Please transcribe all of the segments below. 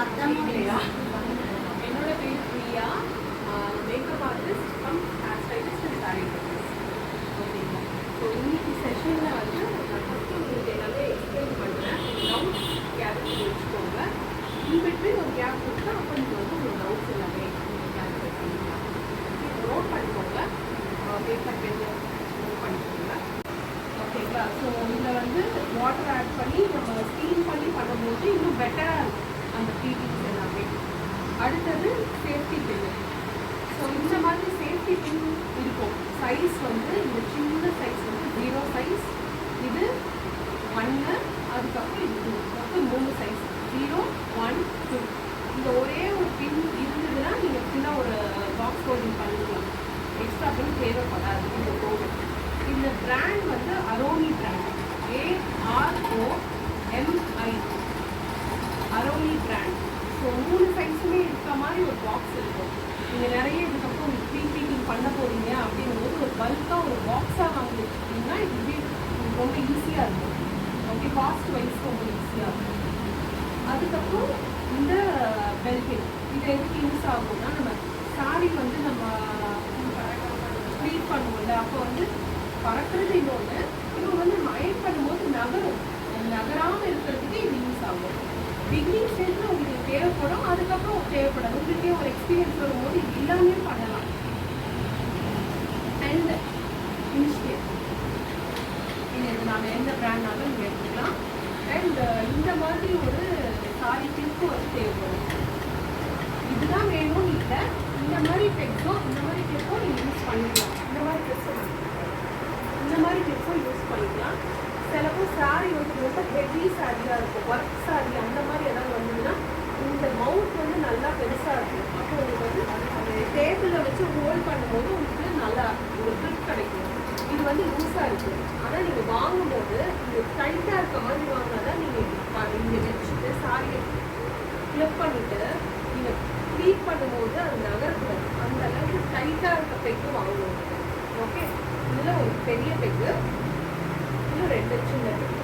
இல்லையா? என்னோட பேர் Priya, makeup artist come hair stylist and sorry dresses. ஓகேங்களா? ஸோ இன்னைக்கு செஷனில் வந்து நான் ஃபஸ்ட்டு உங்களுக்கு எல்லாமே எக்ஸ்பிளைன் பண்ணுறேன். டவுட்ஸ் கேப் வச்சுக்கோங்க. இன்பிட்வீன் ஒரு கேப் கொடுத்தா அப்போ நீங்கள் வந்து உங்கள் டவுட்ஸ் எல்லாமே நீங்கள் கேல்குலேட் பண்ணிக்கலாம். நோட் பண்ணிக்கோங்க, பேப்பர் பென் நோட் பண்ணிக்கோங்க. ஓகேங்களா? ஸோ இதில் வந்து வாட்டர் ஆட் பண்ணி நம்ம ஸ்டீம் பண்ணி பண்ணும்போது இன்னும் பெட்டராக இருக்கும் அந்த ப்ளீட்டிங்ஸ் எல்லாமே. அடுத்தது சேஃப்டி பின். ஸோ இந்த மாதிரி சேஃப்டி பின் இருக்கும். சைஸ் வந்து இந்த சின்ன சைஸ் வந்து 0 சைஸ், இது 1, அதுக்கப்புறம் இது 2, மொத்தம் 3 சைஸ் 0, 1, 2. இந்த ஒரே ஒரு பின் இருந்ததுன்னா நீங்கள் ஃபுல்லாக ஒரு பாக்ஸ் ஹோல்டிங் பண்ணிக்கலாம். எக்ஸ்ட்ரா பின் தேவைப்படாது இந்த ப்ரோடக்ட். இந்த பிராண்ட் வந்து அரோனி பிராண்ட், AROMI, அரோனி பிராண்ட். ஸோ 3 சைஸுமே இருக்கிற மாதிரி ஒரு பாக்ஸ் இருக்கும். நீங்கள் நிறைய இதுக்கப்புறம் ப்ளீட்டிங் பண்ண போகிறீங்க அப்படிங்கும்போது ஒரு பல்காக ஒரு பாக்ஸாக வாங்கி வச்சுக்கிட்டிங்கன்னா இது ரொம்ப ஈஸியாக இருக்கும். ஓகே, காஸ்ட் வைஸ் ரொம்ப ஈஸியாக இருக்கும். அதுக்கப்புறம் இந்த பெல்பின் இது எதுக்கு யூஸ் ஆகும்னா, நம்ம சாரி வந்து நம்ம ப்ளீட் பண்ணுவோம்ல, அப்போ வந்து பறக்கிறது இன்னொன்று வந்து நம்ம அயன் பண்ணும்போது நகராமல் இருக்கிறதுக்கு இது யூஸ் ஆகும். பிகினிங் ஸ்டேஜில் உங்களுக்கு தேவைப்படும், அதுக்கப்புறம் தேவைப்படாது. உங்களுக்கே ஒரு எக்ஸ்பீரியன்ஸ் வரும்போது இது எல்லாமே பண்ணலாம். அண்ட் இன்ஸ்டேட் இது நாங்கள் எந்த பிராண்ட்னாலும் நீங்கள் எடுத்துக்கலாம். அண்ட் இந்த மாதிரி ஒரு சாரி பின்க்கு வந்து தேவைப்படும். இதுதான் வேணும்னு இல்லை, இந்த மாதிரி டெக்ஸோ நீங்கள் யூஸ் பண்ணிக்கலாம். இந்த மாதிரி டெக்ஸோ யூஸ் பண்ணிக்கலாம். சிலப்போ சாரி வந்து ரொம்ப ஹெவி சாரியாக இருக்கும், ஒர்க் சாரி அந்த மாதிரி ஏதாவது வந்ததுன்னா இந்த மவுத் வந்து நல்லா பெருசாக இருக்கும். அப்போ உங்களுக்கு வந்து அந்த டேபிளில் வச்சு ஹோல்ட் பண்ணும்போது உங்களுக்கு நல்லா ஒரு ட்ரிப் கிடைக்கும். இது வந்து லூஸாக இருக்கும். ஆனால் நீங்கள் வாங்கும்போது இது டைட்டாக இருக்க மாதிரி வாங்கினா தான் நீங்கள் இங்கே வச்சுட்டு சாரியை ஃப்ளிப் பண்ணிவிட்டு நீங்கள் க்ளீன் பண்ணும்போது அது நகரக்கூடாது. அந்த அளவுக்கு டைட்டாக இருக்க பெக்கு வாங்கணும். ஓகே, இதில் ஒரு பெரிய பெக்கு, இன்னும் 2 சின்ன பெக்கு,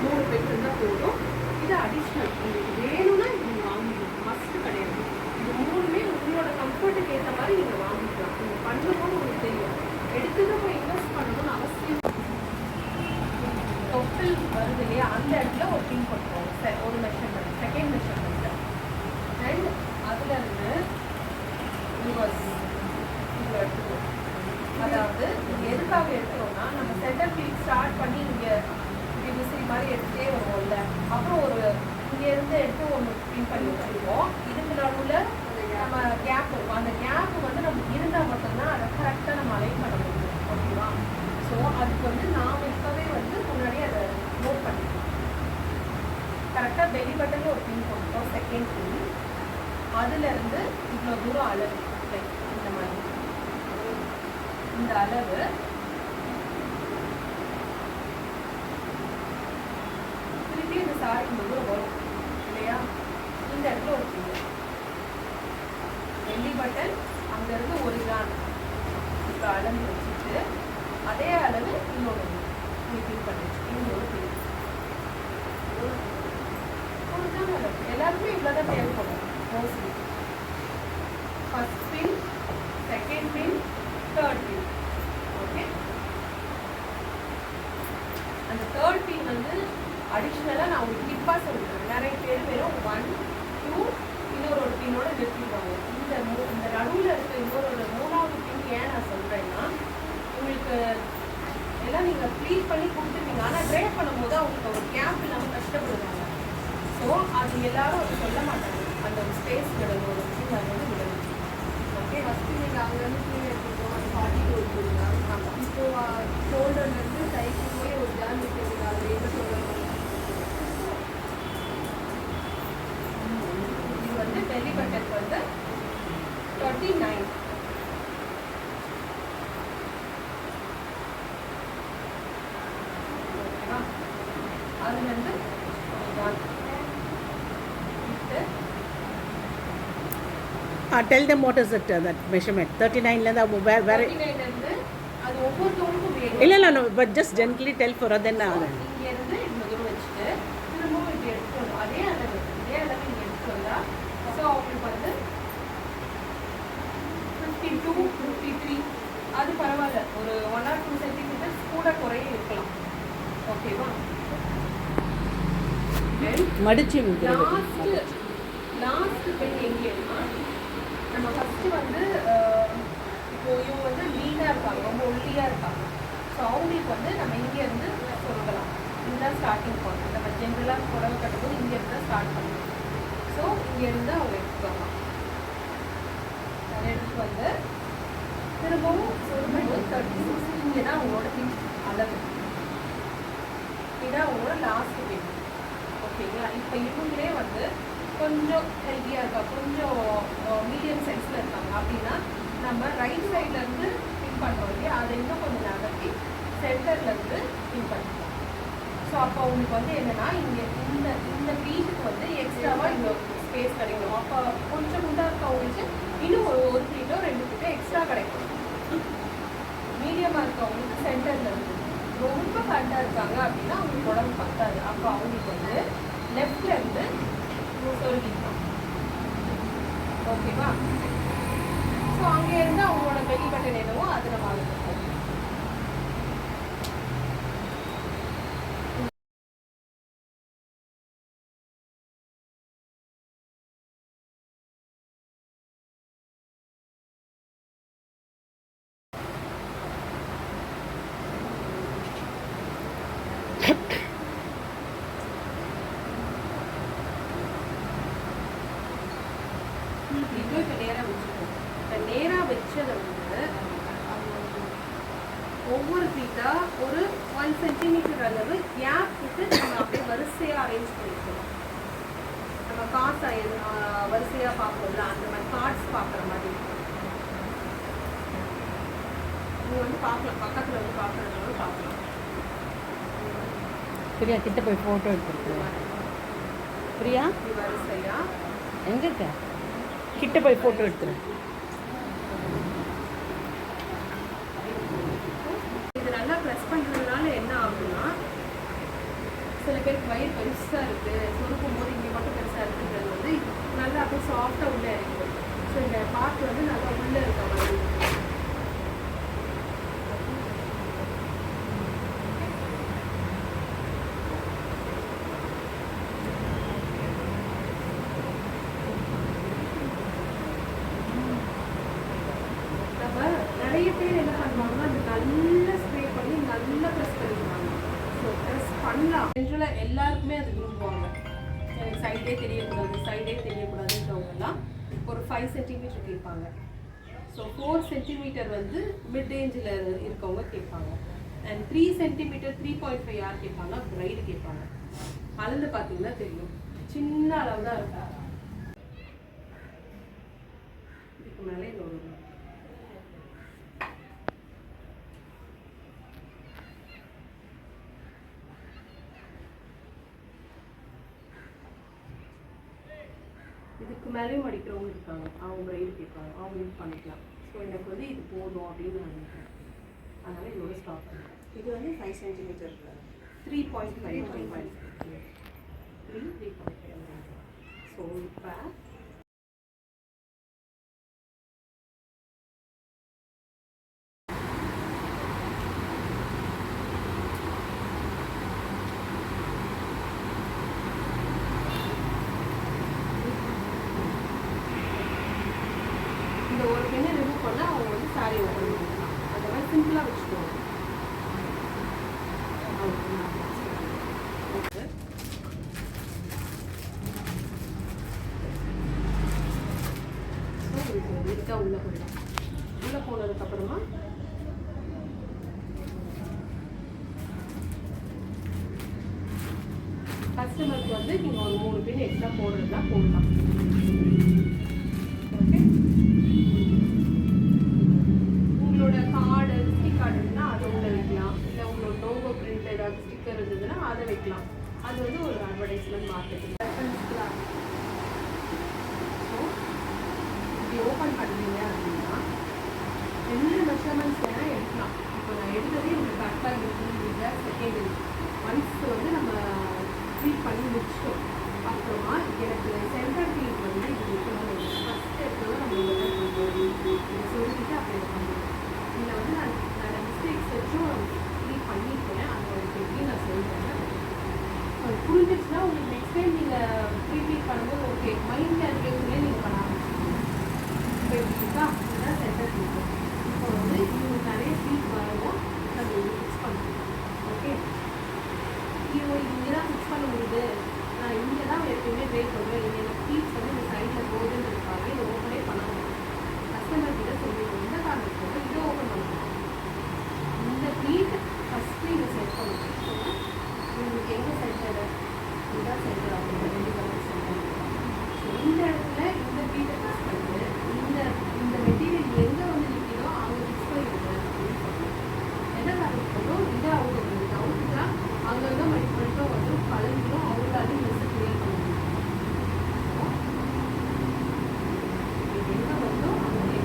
3 பெக்கு இருந்தால் போதும். இது அடிஷ்னல், உங்களுக்கு வேணும்னா இது நீங்கள் வாங்கிக்கணும், மஸ்ட் கிடையாது. இது 3மே உங்களோட கம்ஃபர்ட்டுக்கு ஏற்ற மாதிரி நீங்கள் வாங்கிக்கலாம். நீங்கள் பண்ணும்போது உங்களுக்கு தெரியும். எடுத்துதான் போய் இன்வெஸ்ட் பண்ணணும்னு அவசியம். டோட்டல் வருது இல்லையா, அந்த இடத்துல ஒரு பின் பண்ணுறோம், ஒரு மெஷர்மெண்ட், செகண்ட் மெஷர்மெண்ட். அண்ட் அதில் இருந்து இவ்வளோ எடுத்துக்கணும். அதாவது எதுக்காக எடுக்கிறோம்னா, நம்ம சென்டர் ஃபீல்ட் ஸ்டார்ட் பண்ணி இங்கே விசிறி மாதிரி எடுத்துகிட்டே வருவோம்ல, அப்புறம் ஒரு இங்கேருந்து எடுத்து ஒன்று பின் பண்ணி வச்சுருக்கோம். இதுக்கு நடுவில் நம்ம கேப் இருக்கும். அந்த கேப் வந்து நம்ம இருந்தால் மட்டும்தான் அதை கரெக்டாக நம்ம அலைன் பண்ண முடியும். ஓகேவா? ஸோ அதுக்கு வந்து நாம் இப்போவே வந்து முன்னாடியே அதை நோட் பண்ணிக்கலாம். கரெக்டாக பெலி பட்டனில் ஒரு பின் போட்டுட்டோம், செகண்ட் பின். அதுலேருந்து இவ்வளோ தூரம் அளவு, இந்த மாதிரி இந்த அளவு திருப்பி இந்த சாரி தூரம் வரும் இல்லையா? இந்த இடத்துல ஒரு பின், பெல்லி பட்டன் அங்கேருந்து 1 கிராம் இப்போ அளவு வச்சுட்டு அதே அளவு இன்னொன்று பின் பண்ணி இன்னொரு பின், ஒரு கிராம் அளவு. எல்லாருமே இவ்வளோ தான் தேவைப்படும் மோஸ்ட்லி. ஃபர்ஸ்ட் பின், செகண்ட் பின், தேர்ட் பின். ஓகே, அந்த தேர்ட் பின் வந்து அடிஷ்னலாக நான் உங்களுக்கு டிப்பாக சொல்லிக்கிறேன். நிறைய பேர் வெறும் 1, 2 இன்னொரு பின்னோட நிறுத்திடுவாங்க. இந்த நடுவில் இருக்க இன்னொரு 3வது பின் ஏன் நான் சொல்கிறேன்னா, உங்களுக்கு எல்லாம் நீங்கள் ப்ளீட் பண்ணி கொடுத்துருவீங்க, ஆனால் ட்ரை பண்ணும்போது அவங்களுக்கு ஒரு கேப் இல்லாமல் கஷ்டப்படுவாங்க. ஸோ அது எல்லாரும் அதை சொல்ல மாட்டாங்க. அந்த ஒரு ஸ்பேஸ் விடணும், ஒரு பின் அது வந்து விடணும். ஓகே, ஃபஸ்ட்டு நீங்கள் அங்கேருந்து கீழே எடுத்துக்கோ, அது 42 இருக்குங்க. ஆமாம், இப்போது ஷோல்டர்லேருந்து கைக்கு போய் ஒரு ஜான் விட்டுருங்க. அது என்ன சொல்லணும், இது வந்து பெல்லி பட்டனுக்கு வந்து 39. ஓகேவா? அதுலேருந்து tell them what is it, that measurement 39 la where 39 இருந்து அது ஒவ்வொருத்தவங்களுக்கும் வேணும். இல்ல no, but just gently tell for then இங்க இருந்து இவ்வளவு தூரம் வச்சுட்டு திரும்பவும் இப்படி எடுத்துக்கணும். அதே அளவு இங்க எடுத்து வந்தா அது பரவாயில்ல, ஒரு 1 or 2 சென்டிமீட்டர்ஸ் கூட குறைய இருக்கலாம். ஓகேவா? மடிச்சு லாஸ்ட் பெண் எங்கேன்னா, நம்ம ஃபஸ்ட்டு வந்து இப்போ இவங்க வந்து லீனாக இருக்காங்க, ரொம்ப ஒல்லியாக இருக்காங்க. ஸோ அவங்களுக்கு வந்து நம்ம இங்கேருந்து சொருகலாம். இதுதான் ஸ்டார்டிங் பாயிண்ட். நம்ம ஜென்ரலாக புடவை கட்டும்போது இங்கேருந்து தான் ஸ்டார்ட் பண்ணுவோம். ஸோ இங்கேருந்து அவங்க எடுத்துக்கலாம். அதை எடுத்து வந்து திரும்பவும் சொருகும்போது 36 இங்கே தான் அவங்களோட அளவு. இதுதான் அவங்களோட லாஸ்ட் பெண். ஓகேங்களா? இப்போ இவங்களே வந்து கொஞ்சம் ஹெல்த்தியாக இருக்கா, கொஞ்சம் மீடியம் சைஸில் இருக்காங்க அப்படின்னா நம்ம ரைட் சைட்லேருந்து பின் பண்ணுறோம் இல்லையா, அதை இன்னும் கொஞ்சம் நகர்த்தி சென்டர்லேருந்து பின் பண்ணிக்கலாம். ஸோ அப்போ அவங்களுக்கு வந்து என்னென்னா இங்கே இந்த ப்ளீட்டுக்கு வந்து எக்ஸ்ட்ராவாக இந்த ஸ்பேஸ் கிடைக்கும். அப்போ கொஞ்சம் குண்டாக இருக்கவங்களுக்கு இன்னும் ஒரு ப்ளீட்டோ 2 ப்ளீட்டோ எக்ஸ்ட்ரா கிடைக்கும். மீடியமாக இருக்கவங்களுக்கு சென்டர்லேருந்து, ரொம்ப ஃபேட்டாக இருக்காங்க அப்படின்னா அவங்களுக்கு உடம்பு பத்தாது. அப்போ அவங்களுக்கு வந்து லெஃப்ட்லேருந்து சொருகிக்கலாம். ஓகேவா? ஸோ அங்கேருந்து அவங்களோட பெரிய பட்டன் என்னவோ அது நம்ம அழுத்தம். இப்போ நேராக வச்சுருக்கோம். இப்போ நேராக வச்சதை வந்து ஒவ்வொரு ஃபீட்டாக ஒரு 1 சென்டிமீட்டர் அளவு கேப் விட்டு நம்ம அப்படியே வரிசையாக அரேஞ்ச் பண்ணிக்கலாம். நம்ம காசை வரிசையாக பார்ப்போம்ல, அந்த மாதிரி கார்ட்ஸ் பார்க்குற மாதிரி நீங்கள் வந்து பார்க்கலாம். பக்கத்தில் வந்து பார்க்குறதுனால பார்க்கலாம். பிரியா கிட்ட போய் ஃபோட்டோ எடுத்துருக்கேன். பிரியா வரிசையா எங்கே இருக்க? கிட்ட போய் ஃபோட்டோ எடுத்துறேன். இது நல்லா ப்ரெஸ் பண்ணுறதுனால என்ன ஆகுதுன்னா, சில பேருக்கு வயிறு பெருசாக இருக்குது, சொருக்கும் போது இங்கே மட்டும் பெருசாக இருக்குன்றது வந்து நல்லா அப்படியே சாஃப்டாக உள்ளே இருக்குது. ஸோ இந்த பார்ட் வந்து நல்லா உள்ளே இருக்க மாதிரி. நிறைய பேர் என்ன பண்ணுவாங்கன்னா, அது நல்லா ஸ்ப்ரே பண்ணி நல்லா ப்ரெஸ் பண்ணிடுவாங்க. ஸோ ப்ரெஸ் பண்ணலாம். யூஸ்வலாக எல்லாருக்குமே அது விரும்புவாங்க. எனக்கு சைடே தெரியக்கூடாதுன்றவங்கலாம் ஒரு 5 சென்டிமீட்டர் கேட்பாங்க. ஸோ 4 சென்டிமீட்டர் வந்து மிட் ரேஞ்சில் இருக்கவங்க கேட்பாங்க. அண்ட் 3 சென்டிமீட்டர் 3.5 யார் கேட்பாங்க? பிரைடு கேட்பாங்க. அளந்து பார்த்தீங்கன்னா தெரியும், சின்ன அளவு தான் இருக்கும். இதுக்கு மேலே இது ஒரு இதுக்கு மேலேயும் அடிக்கிறவங்க இருக்காங்க, அவங்க பிரைடு கேட்பாங்க, அவங்க யூஸ் பண்ணிக்கலாம். ஸோ எனக்கு வந்து இது போதும் அப்படின்னு நான் நினைக்கிறேன். அதனால் இதோட ஸ்டாப் பண்ணுறேன். இது வந்து 5 சென்டிமீட்டர் 3.5 ஸோ இப்போ இந்த ஒரு பெண்ணை ரிமூவ் பண்ணால் அவங்க வந்து சாரி ஓப்பன் பண்ணிக்கலாம். அந்த மாதிரி சிம்பிளாக வச்சுக்கோங்க. நீட்டாக உள்ளே போயிடும். உள்ளே போனதுக்கப்புறமா கஸ்டமருக்கு வந்து நீங்கள் ஒரு 3 பின் எக்ஸ்ட்ரா போடுறதா போடலாம். ஓகே, உங்களோட கார்டு விசிட்டிங் கார்டு இருந்தால் அதை உள்ள வைக்கலாம். இல்லை உங்களோட லோகோ பிரிண்ட் ஏதாவது ஸ்டிக்கர் இருந்ததுன்னா அதை வைக்கலாம். அது வந்து ஒரு அட்வர்டைஸ்மெண்ட் மார்க்கெட்டிங் ரெஃபரன்ஸ்லாம். ஸோ இப்படி ஓப்பன் பண்ணுவீங்க அப்படின்னா என்ன மெஷர்மெண்ட்ஸ் வேணால் எடுக்கலாம். இப்போ நான் எடுத்ததே எனக்கு கரெக்டாக இருக்குன்னு செகண்ட் ஒன்ஸ் வந்து நம்ம ட்ரீட் பண்ணி முடிச்சிட்டோம். அப்புறமா எனக்கு சென்டர் ட்ரீட் வந்து இது இருக்கணும். ஃபஸ்ட் எடுத்தோட நம்ம இதை சொல்லிட்டு அப்படி பண்ணுவோம். இதில் வந்து வச்சும் ப்ளீட் பண்ணியிருக்கேன். அது உங்களுக்கு எப்படி நான் சொல்கிறேன். அது புரிஞ்சிச்சுன்னா உங்களுக்கு நெக்ஸ்ட் டைம் நீங்கள் ப்ளீட் பண்ணும்போது ஓகே மைண்டில் இருக்கிறதுலே நீங்கள் பண்ண ஆரம்பிச்சிருக்கீங்க. இப்போ எப்படிக்கா இதுதான் சென்டர் ப்ளீட். இப்போ வந்து இவங்களுக்கு நிறைய ப்ளீட் வரவும் நம்ம ஃபிக்ஸ் பண்ணுறோம். ஓகே இங்கே தான் ஃபிக்ஸ் பண்ண முடியுது, நான் இங்கே தான் எப்பயுமே ட்ரை பண்ணுவேன், இங்கே எனக்கு ப்ளீட்ஸ் வந்து இந்த சைடில் போகுதுன்றதுக்காக இதை ஓப்பனே பண்ண முடியும். கஸ்டமர் கிட்ட சொல்லிடுவோம் இந்த காரணத்துக்கு இதை ஓப்பன் பண்ணுவோம். இந்த ப்ளீட் ஃபஸ்ட்டு இதை செட் பண்ணுவோம். உங்களுக்கு எங்கே சென்டர் இதுதான் சென்டர் அப்படின்னு 2 கலர் சென்டர். ஸோ இந்த இடத்துல இந்த ப்ளீட்டை ஃபிக்ஸ் பண்ணிட்டு இந்த இந்த மெட்டீரியல் எங்கே வந்து நிற்கிதோ அவங்க ஃபிக்ஸ் பண்ணிடுங்க அப்படின்னு சொல்லுவோம். எந்த காரணத்துக்கும் இதை அவங்க அவுட்னா அங்கங்கே மட்டும் வந்து கலந்துடும், அவங்களால மிஸ் கிளியர் பண்ண முடியும். இது எங்கே வருதோ அங்கே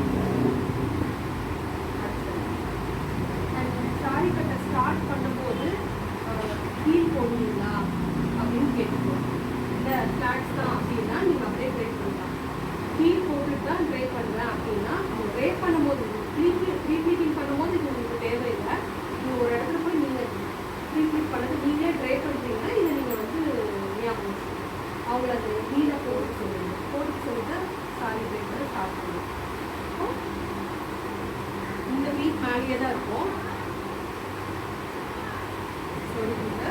சாரி கட்ட ஸ்டார்ட் பண்ணும்போது ஹீல் போடுவீங்களா அப்படின்னு கேட்டுக்கோங்க. இல்லை ஃப்ளாட்ஸ் தான் அப்படின்னா நீங்கள் அப்படியே ட்ரை பண்ணலாம். ஹீல் போட்டுட்டு தான் ட்ரை பண்ணுவேன் அப்படின்னா அவங்க ட்ரை பண்ணும்போது ப்ளீட்டிங் பண்ணும்போது இது உங்களுக்கு தேவையில்லை. நீங்கள் ஒரு இடத்துல போய் நீங்கள் ப்ளீட் பண்ணது நீங்களே ட்ரை பண்ணுறீங்கன்னா இதை நீங்கள் வந்து ஞாபகம் அவங்கள அந்த ஹீலை போட்டு சொல்லுங்க. போட்டு சொல்லிட்டு சாரி ட்ரை பண்ண ஸ்டார்ட் பண்ணுவோம். இந்த வீக் மேலேயே தான் இருக்கும். சொல்லிட்டு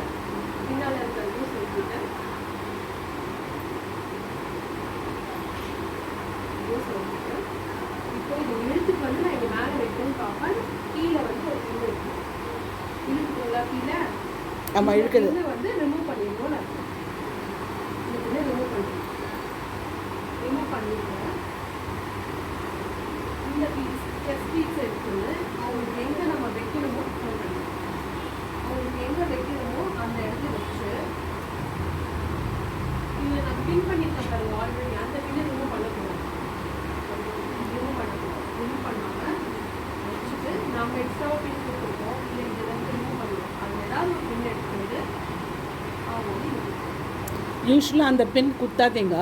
பின்னால் இருக்கிறதையும் சொல்லிட்டேன். சொல்லிட்டு இப்போ இது இழுத்துக்கு வந்து நான் இங்கே மேலே வைக்கணும்னு பார்ப்பேன். கீழே வந்து ஒரு பின் இருக்கும். இழுத்துக்குள்ள கீழே ஆமாம் இருக்குது. இதை வந்து ரிமூவ் பண்ணிடணும்னு அர்த்தம். இந்த பின்னை ரிமூவ் பண்ணிடுறேன். ரிமூவ் பண்ணிடுறேன். இந்த பீஸ் செஸ்ட் பீஸ் எடுத்துன்னு அவங்களுக்கு எங்கே நம்ம வைக்கணுமோ சொல்கிறேன். அவங்களுக்கு எங்கே வைக்கணுமோ அந்த இடத்துல வச்சு இதில் நான் பின் பண்ணியிருக்கேன் பாருங்க ஆல்ரெடி. அந்த பின்னை ரிமூவ் பண்ணக்கூடாது. ரிமூவ் பண்ணாமல் வச்சுட்டு நம்ம எக்ஸ்ட்ராவாக பின் கொடுத்துருக்கோம். இல்லை இதில் வந்து ரிமூவ் பண்ணுவோம். அதில் ஏதாவது ஒரு பின் எடுத்துக்கிட்டு அவங்க வந்து யூஸ்வலாக அந்த பின் குத்தாதீங்க.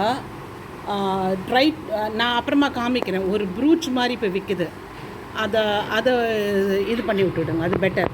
ரைட், நான் அப்புறமா காமிக்கிறேன். ஒரு ப்ரூச் மாதிரி இப்போ விற்குது, அதை அதை இது பண்ணி விட்டுவிடுங்க, அது பெட்டர்.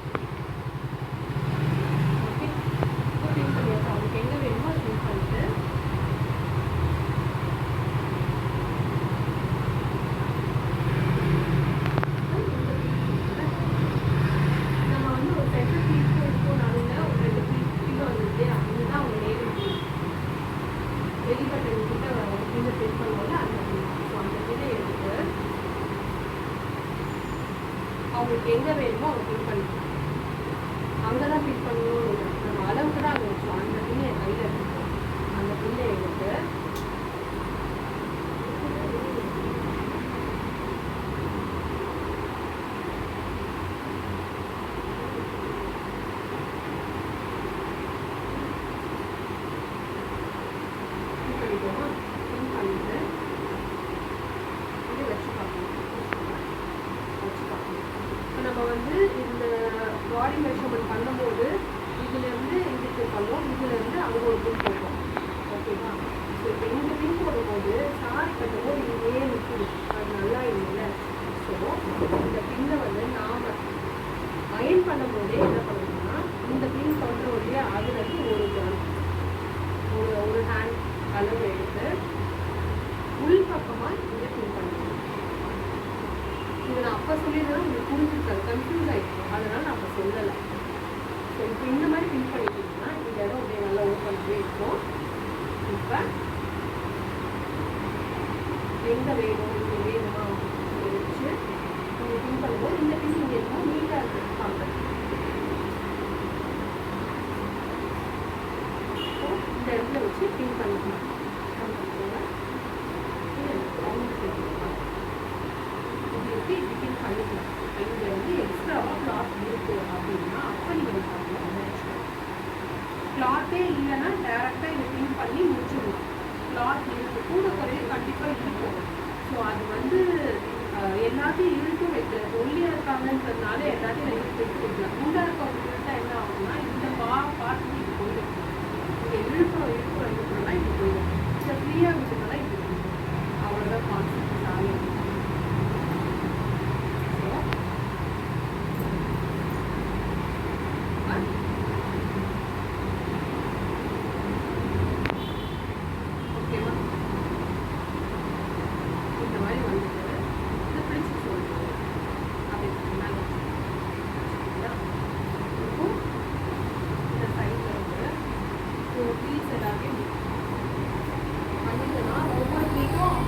அவங்களுக்கு எங்கே வேணுமோ அவங்க பின் பண்ணிக்கலாம். அங்கே தான் பின் பண்ணணும். நம்ம அளவுக்கு தான் அங்கே வச்சோம். அந்த பின்னை என் கையில் எடுத்துக்கோம். அந்த பின்னை எடுத்து பின் பண்ணிட்டு இது வச்சு பார்க்கணும். நம்ம வந்து இந்த பாடி மெஷர்மெண்ட் பண்ணும்போது இதுலேருந்து இதுக்கு பண்ணுவோம், இதுலேருந்து அங்கே ஒரு பின் போடுவோம். ஓகேவா? ஸோ இப்போ இந்த பின் போடும்போது சாரி கட்டும்போது இது ஏன் நிற்குது, அது நல்லா இல்லை. ஸோ இந்த பின்னை வந்து நாம் அயன் பண்ணும்போதே என்ன பண்ணணும்னா இந்த பின் சொல்கிற இல்லையா அதுலேருந்து ஒரு ஹேண்ட் அளவு எடுத்து உள் பக்கமாக இங்கே பின் பண்ணணும். இதை நான் அப்போ சொல்லியிருந்தேன் உங்களுக்கு புரிஞ்சுருக்காது, கன்ஃபியூஸ் ஆகிடும். அதனால் நான் அப்போ சொல்லலை. ஸோ இப்போ இந்த மாதிரி பின் பண்ணிட்டீங்கன்னா இந்த இடம் அப்படியே நல்லா ஓப்பன் இருக்கும். இப்போ எங்கே வேணும் இங்கே வேணுமா இங்கே வச்சு நீங்கள் பின் பண்ணும்போது இந்த பின் இங்கே இருக்கும் நீட்டாக இருக்குது பார்க்க. ஸோ இந்த இடத்துல வச்சு பின் பண்ணிக்கலாம். எப்படி பின் பண்ணிக்கலாம். இங்கே வந்து எக்ஸ்ட்ராவாக கிளாத் இருக்குது அப்படின்னா அப்போ நீங்கள் கிளாத்தே இல்லைன்னா டேரெக்டாக இதை பின் பண்ணி முடிச்சிடலாம். கிளாத் இருக்கு கூட குறைய கண்டிப்பாக இருக்கும். ஸோ அது வந்து எல்லாத்தையும் இழுத்தும் வைக்கல. ஒல்லியாக இருக்காங்கன்றதுனால எல்லாத்தையும் நான் இழுத்து வச்சு கொடுக்கலாம். குண்டாக இருக்கவங்க இழுத்தா என்ன ஆகும்னா இந்த பார்த்து இது போயிடும். இங்கே இழுக்கிறோம்னா இது போயிடும். இதை ஃப்ரீயாக விட்டுனால இது போயிடும். அவ்வளோதான் கான்செப்ட். சாரி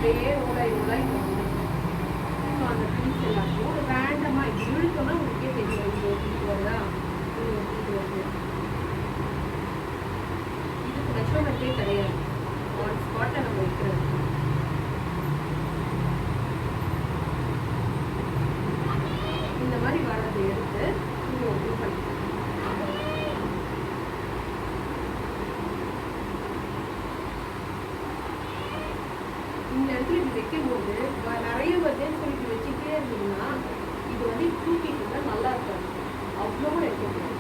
அப்படியே ரோலாய் போகுது. ஸோ அந்த பீஸ் எல்லாத்தையும் ஒரு ரேண்டமாக இப்படி இழுத்தோம்னா உங்களுக்கே தெரியும் இது ஒட்டிட்டு வருதா, இது ஒட்டிட்டு வருது. இதுக்கு மெஷர்மெண்ட்டே கிடையாது, ஆன் ஸ்பாட்டை நம்ம வைக்கிறது. இந்த மாதிரி வரதை எடுத்து இங்கே ஒன்று பண்ணிக்கலாம். இந்த இடத்துல இப்படி வைக்கும்போது நிறைய வருதுன்னு சொல்லிட்டு வச்சுக்கிட்டே இருந்தீங்கன்னா இது வந்து தூக்கிட்டு இருந்தால் நல்லா இருக்காது. அவ்வளோ வைக்கக்கூடாது.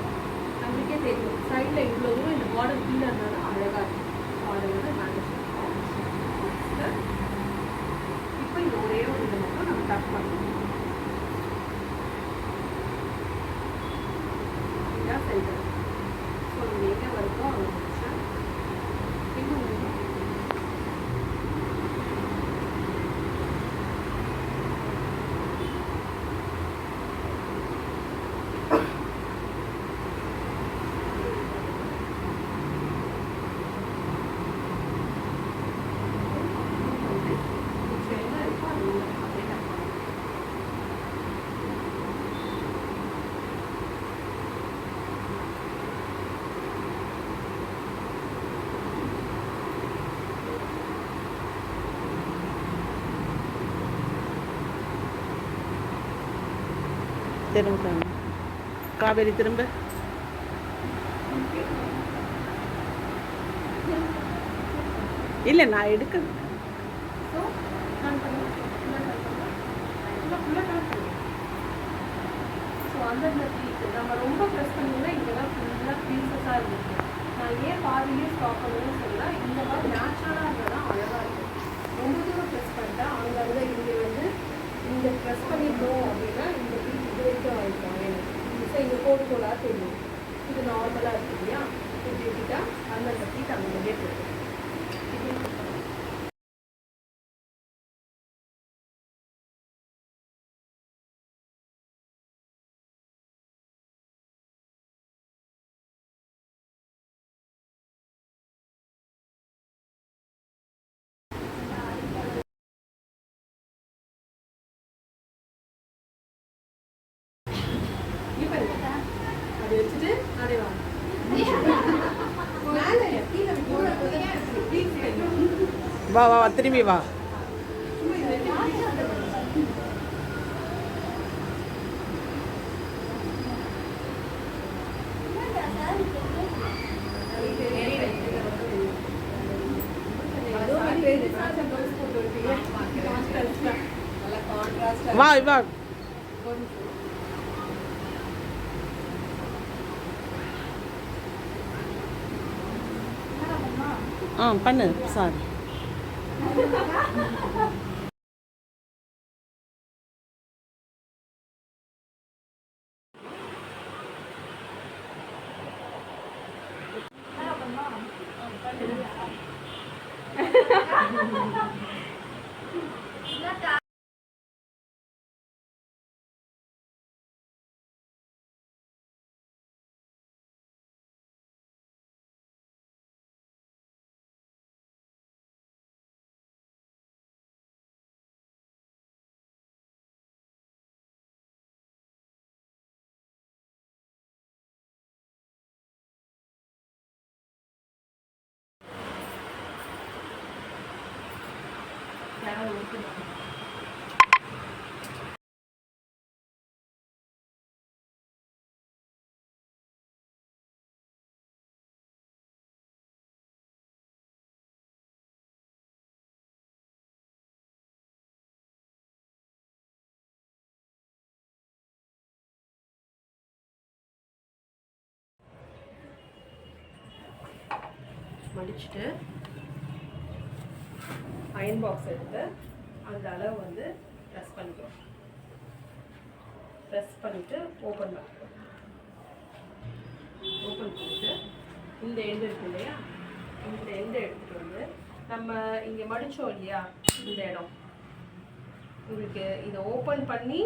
நம்மளுக்கே தெரியும் சைடில் இவ்வளோ தூரம் இந்த பார்டர் கீழே இருந்தாலும் அழகாக இருக்கும். அதை வந்து மேனேஜ் இப்போ இந்த ஒரே ஒரு இதை மட்டும் நம்ம டக் பண்ணணும். இதுதான் சைடு. ஸோ இது எங்கே வருதோ அவங்க முடிச்சா இன்னும் திரும்ப காவேரி திரும்ப இல்லை நான் எடுக்கணும். ஸோ டர்ன் பண்ணி ஃபுல்லாக டர்ன் பண்ணி ஸோ அந்தந்த பீஸ் நம்ம ரொம்ப ப்ரெஸ் பண்ணிங்கன்னா இங்கெல்லாம் ஃபுல்லாக பீசஸாக இருந்துச்சு. நான் ஏன் பாதியிலே ஸ்டாப் பண்ணுவேன்னு சொன்னால் இந்த மாதிரி நேச்சுரலாக இருந்தால் தான் அழகாக இருக்கும். ரொம்ப தூரம் ப்ரெஸ் பண்ணிட்டா அங்கங்கே இங்கே வந்து இங்கே ப்ரெஸ் பண்ணிட்டோம் அப்படின்னா இந்த பீஸ் இது வரைக்கும் ஆகிருக்கும் எனக்கு. ஸோ இங்கே கோடாக தெரியும். இது நார்மலாக இருக்கு இல்லையா, இப்படி விட்டுட்டா அந்தந்த பீஸ் அங்கேயே போகும். அதை வச்சுட்டு அதே வாங்க வா வா வா திரும்பி வா. வா வா பண்ணு சாரி. மடிச்சுட்டு அயன் பாக்ஸ் எடுத்து அந்த அளவு வந்து ப்ரெஸ் பண்ணிக்கிறோம். ப்ரெஸ் பண்ணிவிட்டு ஓப்பன் பண்ணிக்கிறோம். ஓப்பன் பண்ணிவிட்டு இந்த எண்டு இருக்கு இல்லையா, இந்த எண்டை எடுத்துகிட்டு வந்து நம்ம இங்கே மடித்தோம் இல்லையா இந்த இடம், உங்களுக்கு இதை ஓப்பன் பண்ணி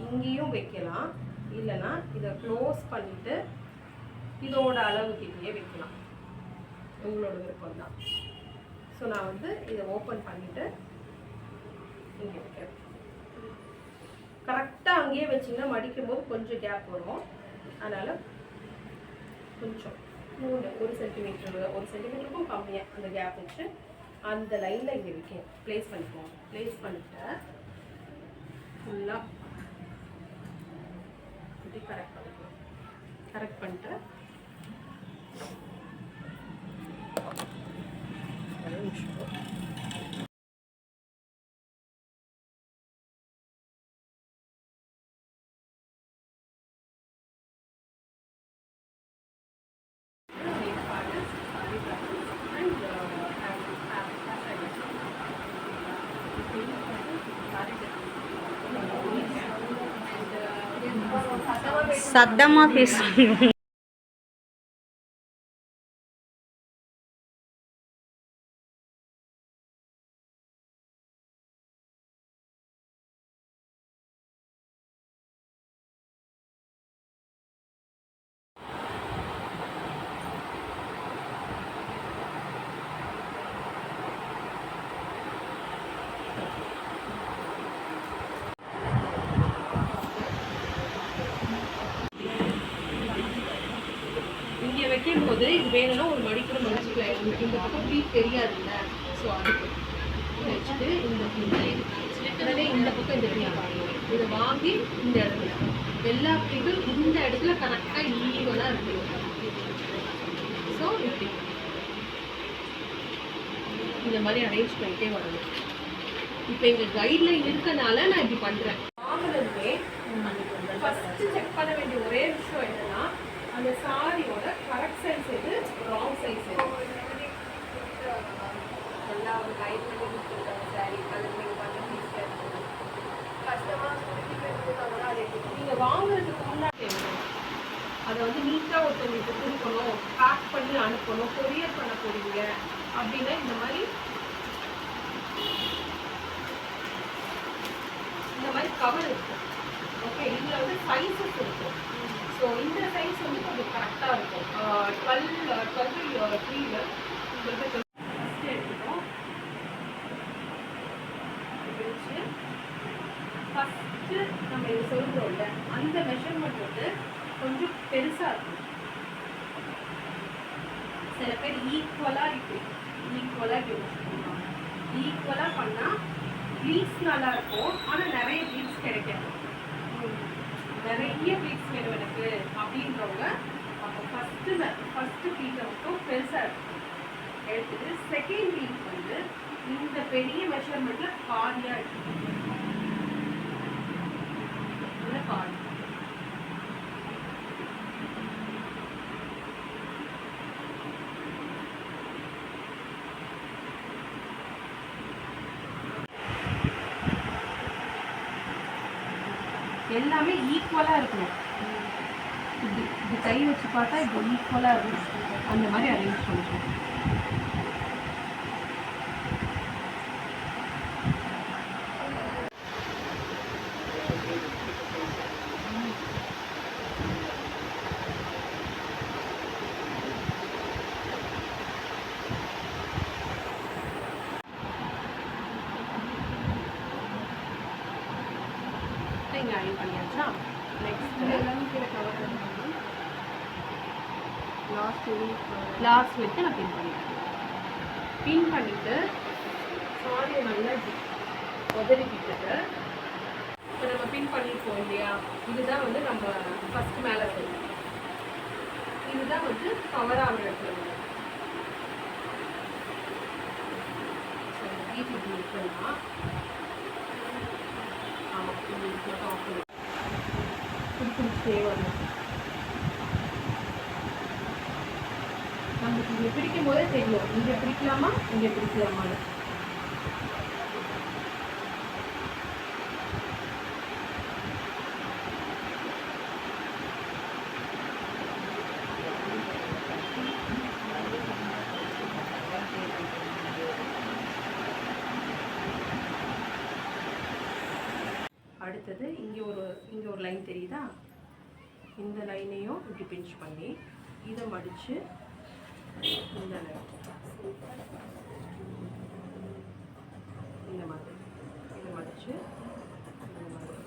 இங்கேயும் வைக்கலாம், இல்லைன்னா இதை க்ளோஸ் பண்ணிவிட்டு இதோட அளவுக்கிட்டேயே வைக்கலாம், உங்களோட விருப்பம் தான். ஸோ நான் வந்து இதை ஓப்பன் பண்ணிவிட்டு இங்கே வைக்கிறேன். கரெக்டாக அங்கேயே வச்சிங்கன்னா மடிக்கும் போது கொஞ்சம் கேப் வரும். அதனால் கொஞ்சம் 1 சென்டிமீட்டருக்கும் கம்மியாக அந்த கேப் வச்சு அந்த லைனில் இங்கே வைக்கணும். ப்ளேஸ் பண்ணிக்குவோம். ப்ளேஸ் பண்ணிட்டு ஃபுல்லாக இப்படி கரெக்ட் பண்ணிக்குவோம். கரெக்ட் பண்ணிட்டு சத்தமா பேசுறீங்க. இங்கே வைக்கும் போது இது வேணும்னா ஒரு மடி கூட மடிச்சுக்கலாம். இந்த பக்கம் பீட் தெரியாதுல்ல, ஸோ அதுக்கு வச்சுட்டு இந்த உடனே இந்த பக்கம் இந்த பீட் வாங்கணும். இதை வாங்கி இந்த இடத்துல எல்லா பீட்டும் இந்த இடத்துல கரெக்டாக ஈவனாக இருக்குது. ஸோ இப்படி இந்த மாதிரி அரேஞ்ச் பண்ணிட்டே வரணும். இப்போ எங்கள் கைட்லைன் இருக்கனால நான் இப்படி பண்ணுறேன். வாங்கினதுமே ஃபஸ்ட்டு செக் பண்ண வேண்டிய ஒரே விஷயம் என்னன்னா, அந்த சாரியோட கரெக்ட் சைஸ் எது, ராங் சைஸ் எது. நல்லா ஒரு கைட் பண்ணி கொடுத்துருக்காங்க சாரி. அதில் நீங்கள் பண்ண கஷ்டமாக நீங்கள் வாங்குறதுக்கு முன்னாடி அதை வந்து நீட்டாக ஒருத்தவங்களுக்கு கொடுக்கணும், பேக் பண்ணி அனுப்பணும், கொரியர் பண்ண போறீங்க அப்படின்னா இந்த மாதிரி கவர் இருக்கும். ஓகே, இதில் வந்து சைஸஸ் இருக்கும். ஸோ இந்த சைஸ் வந்து கொஞ்சம் கரெக்டாக இருக்கும். 12 ஃபஸ்ட்டு எடுத்துட்டோம். ஃபஸ்ட்டு நம்ம இது சொல்கிறோம்ல, அந்த மெஷர்மெண்ட் வந்து கொஞ்சம் பெருசாக இருக்கும். சில பேர் ஈக்குவலாக பண்ணால் ப்ளீட்ஸ் நல்லா இருக்கும். ஆனால் நிறைய ப்ளீட்ஸ் கிடைக்காது. நிறைய ப்ளீட்ஸ் வேணும் எனக்கு அப்படின்றவங்க அப்போ ஃபஸ்ட்டு ப்ளீட்டை மட்டும் பெருசாக இருக்கும் எடுத்துட்டு, செகண்ட் ப்ளீட் வந்து இந்த பெரிய மெஷர்மெண்ட்டில் பாதியாக எடுத்துக்கணும். பாதி எல்லாமே ஈக்குவலாக இருக்கணும். இப்படி கை வச்சு பார்த்தா இப்போ ஈக்குவலாக இருக்கும். அந்த மாதிரி அரேஞ்ச் பண்ணிக்கணும். இங்கே அயன் பண்ணியாச்சா? நெக்ஸ்ட் எல்லாமே கீழே கவர் பண்ணணும். லாஸ்ட் வரைக்கும் நான் பின் பண்ணிட்டேன். பின் பண்ணிவிட்டு சாரியை நல்லா உதறிக்கிட்டு இப்போ நம்ம பின் பண்ணியிருக்கோம் இல்லையா, இதுதான் வந்து நம்ம ஃபஸ்ட்டு மேலே இருக்கும். இதுதான் வந்து கவர் ஆகிற இடத்துல வந்து இப்படி இருக்குன்னா பிடிச்சிட்டே வரணும். நமக்கு இங்கே பிடிக்கும் போதே தெரியும், இங்கே பிடிக்கலாமா இங்கே பிடிக்கலாமான்னு. அடுத்தது இங்கே ஒரு லைன் தெரியுதா, இந்த லைனையும் இப்படி பிஞ்ச் பண்ணி இதை மடித்து இந்த லைன் இந்த மாதிரி இதை மடிச்சு இந்த மாதிரி.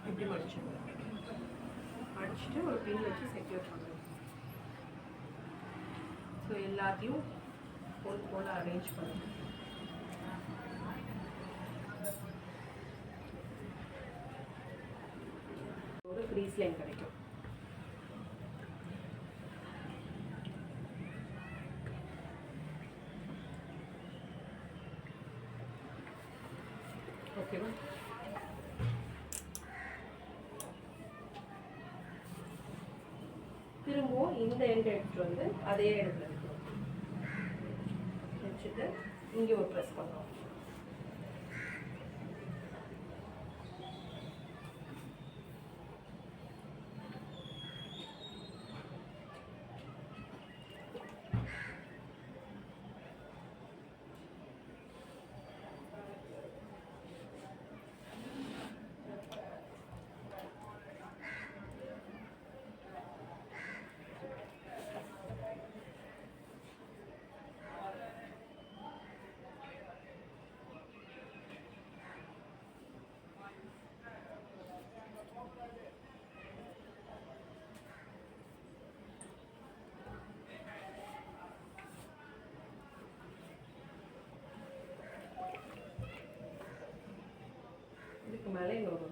இப்படி மடிச்சுட்டு ஒரு பின் வச்சு செக்யூர் பண்ணுறோம். ஸோ எல்லாத்தையும் போல் அரேஞ்ச் பண்ணுறோம். ஒரு ஃப்ரீஸ் லைன் கிடைக்கும். ஓகேவா? திரும்பவும் இந்த எண்டை எடுத்துட்டு வந்து அதே இடத்துல வச்சுட்டு இங்கே ஒரு ப்ரெஸ் பண்ணுறோம். இதுக்கு மேலே இன்னொரு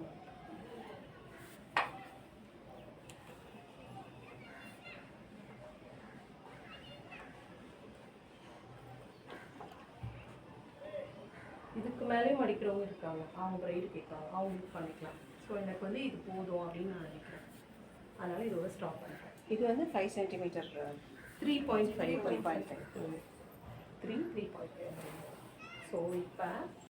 இதுக்கு மேலேயும் மடிக்கிறவங்க இருக்காங்க, அவங்க ப்ரைடு கேட்காங்க, அவங்களுக்கு பண்ணிக்கலாம். ஸோ எனக்கு வந்து இது போதும் அப்படின்னு நான் நினைக்கிறேன். அதனால் இதோட ஸ்டாப் பண்ணுறேன். இது வந்து 5 சென்டிமீட்டர் 3.5 3.5 3.5. ஸோ இப்போ